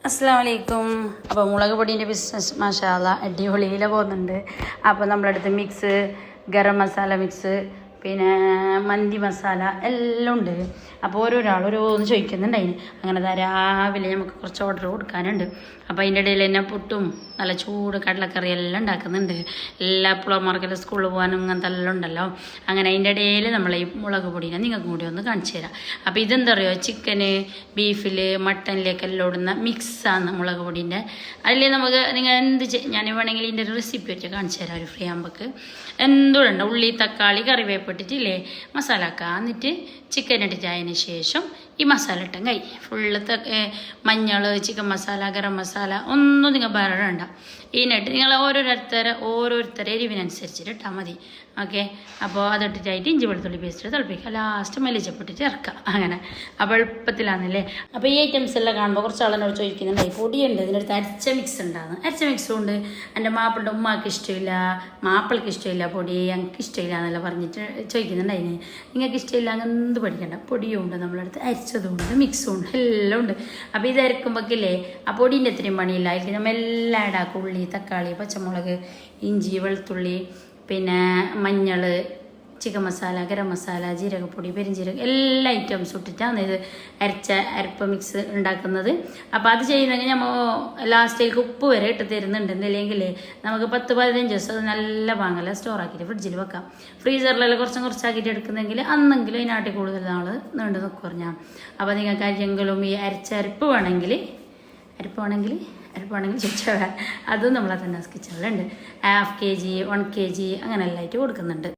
അസ്സലാമു അലൈക്കും. അപ്പോൾ മുളക് പൊടീൻ്റെ ബിസിനസ് മാഷാ അല്ലാഹ് അടിപൊളിയില പോകുന്നുണ്ട്. അപ്പോൾ നമ്മളടുത്ത് മിക്സ്, ഗരം മസാല മിക്സ്, പിന്നെ മന്തി മസാല എല്ലാം ഉണ്ട്. അപ്പോൾ ഓരോരാൾ ഓരോന്ന് ചോദിക്കുന്നുണ്ടായിന്. അങ്ങനെ രാവിലെ നമുക്ക് കുറച്ച് ഓർഡർ കൊടുക്കാനുണ്ട്. അപ്പോൾ അതിൻ്റെ ഇടയിൽ തന്നെ പുട്ടും നല്ല ചൂട് കടലക്കറി എല്ലാം ഉണ്ടാക്കുന്നുണ്ട്. എല്ലാ പിള്ളേർമാർക്കെല്ലാം സ്കൂളിൽ പോകാനും അങ്ങനത്തെ എല്ലാം ഉണ്ടല്ലോ. അങ്ങനെ അതിൻ്റെ ഇടയിൽ നമ്മൾ ഈ മുളക് പൊടീനെ നിങ്ങൾക്ക് കൂടി ഒന്ന് കാണിച്ചു തരാം. അപ്പോൾ ഇതെന്താ പറയുക, ചിക്കന്, ബീഫിൽ, മട്ടനിലേക്കെല്ലാം ഇടുന്ന മിക്സാണ് മുളക് പൊടീൻ്റെ. അതിൽ നമുക്ക് നിങ്ങൾ ഞാൻ വേണമെങ്കിൽ ഇതിൻ്റെ ഒരു റെസിപ്പി വെച്ച് കാണിച്ചു തരാം. ഒരു ഫ്രീ ആകുമ്പോൾ എന്തുണ്ട് ഉള്ളി, തക്കാളി, കറിവേപ്പ് ഇട്ടിട്ടില്ലേ മസാല ആക്കുക. എന്നിട്ട് ചിക്കൻ ഇട്ടിട്ട് അതിന് ശേഷം ഈ മസാല ഇട്ടും കൈ ഫുള്ള് മഞ്ഞൾ, ചിക്കൻ മസാല, ഗരം മസാല ഒന്നും നിങ്ങൾ വേണ്ട. ഇതിനിട്ട് നിങ്ങൾ ഓരോരുത്തരെ എരിവിനനുസരിച്ചിട്ട് ഇട്ടാൽ മതി. ഓക്കെ. അപ്പോൾ അതിട്ടിട്ടായിട്ട് ഇഞ്ചി വെളുത്തുള്ളി പേസ്റ്റ് തിളപ്പിക്കുക. ലാസ്റ്റ് മല്ലിച്ചപ്പിട്ടിട്ട് ഇറക്കുക. അങ്ങനെ അപ്പോൾ എളുപ്പത്തിലാണല്ലേ. അപ്പോൾ ഈ ഐറ്റംസ് എല്ലാം കാണുമ്പോൾ കുറച്ച് ആളെന്നോട് ചോദിക്കുന്നുണ്ടായി പൊടിയുണ്ട്, ഇതിനടുത്ത് അരച്ച മിക്സ് ഉണ്ടാകുന്നു. അരച്ച മിക്സും ഉണ്ട്. എൻ്റെ മാപ്പിളുടെ ഉമ്മാക്ക് ഇഷ്ടമില്ല, മാപ്പിൾക്ക് ഇഷ്ടമില്ല പൊടി, ഞങ്ങൾക്ക് ഇഷ്ടമില്ല എന്നെല്ലാം പറഞ്ഞിട്ട് ചോദിക്കുന്നുണ്ടായിന്. നിങ്ങൾക്ക് ഇഷ്ടമില്ല അങ്ങനെ എന്ത് പഠിക്കണ്ട, പൊടിയും ഉണ്ട് നമ്മളടുത്ത്, അരച്ചതും ഉണ്ട്, മിക്സും ഉണ്ട്, എല്ലാം ഉണ്ട്. അപ്പോൾ ഇത് അരക്കുമ്പോഴേക്കില്ലേ ആ പൊടീൻ്റെ അത്രയും പണിയില്ല. അതിൽ നമ്മൾ എല്ലാം ഇടാക്കും. ഉള്ളി, തക്കാളി, പച്ചമുളക്, ഇഞ്ചി, വെളുത്തുള്ളി, പിന്നെ മഞ്ഞൾ, ചിക്കൻ മസാല, ഗരം മസാല, ജീരകപ്പൊടി, പെരിഞ്ജീരകം എല്ലാ ഐറ്റംസും ഇട്ടിട്ടാണ് ഇത് അരപ്പ് മിക്സ് ഉണ്ടാക്കുന്നത്. അപ്പോൾ അത് ചെയ്യുന്നെങ്കിൽ നമ്മൾ ലാസ്റ്റിലേക്ക് ഉപ്പ് വരെ ഇട്ട് തരുന്നുണ്ടെന്നില്ലെങ്കിൽ നമുക്ക് 10-15 ദിവസം അത് നല്ല വാങ്ങല സ്റ്റോർ ആക്കിയിട്ട് ഫ്രിഡ്ജിൽ വെക്കാം. ഫ്രീസറിലെല്ലാം കുറച്ചാക്കിയിട്ട് എടുക്കുന്നെങ്കിൽ അന്നെങ്കിലും അതിനാട്ടി കൂടുതൽ നാൾ നീണ്ടു നിൽക്കും പറഞ്ഞാൽ. അപ്പോൾ നിങ്ങൾക്ക് ആരെങ്കിലും ഈ അരപ്പ് വേണമെങ്കിൽ ചോദിച്ചാൽ അതും നമ്മളെ തന്നെ കിച്ചണിലുണ്ട്. 1/2 kg 1 kg അങ്ങനെ എല്ലാം ആയിട്ട് കൊടുക്കുന്നുണ്ട്.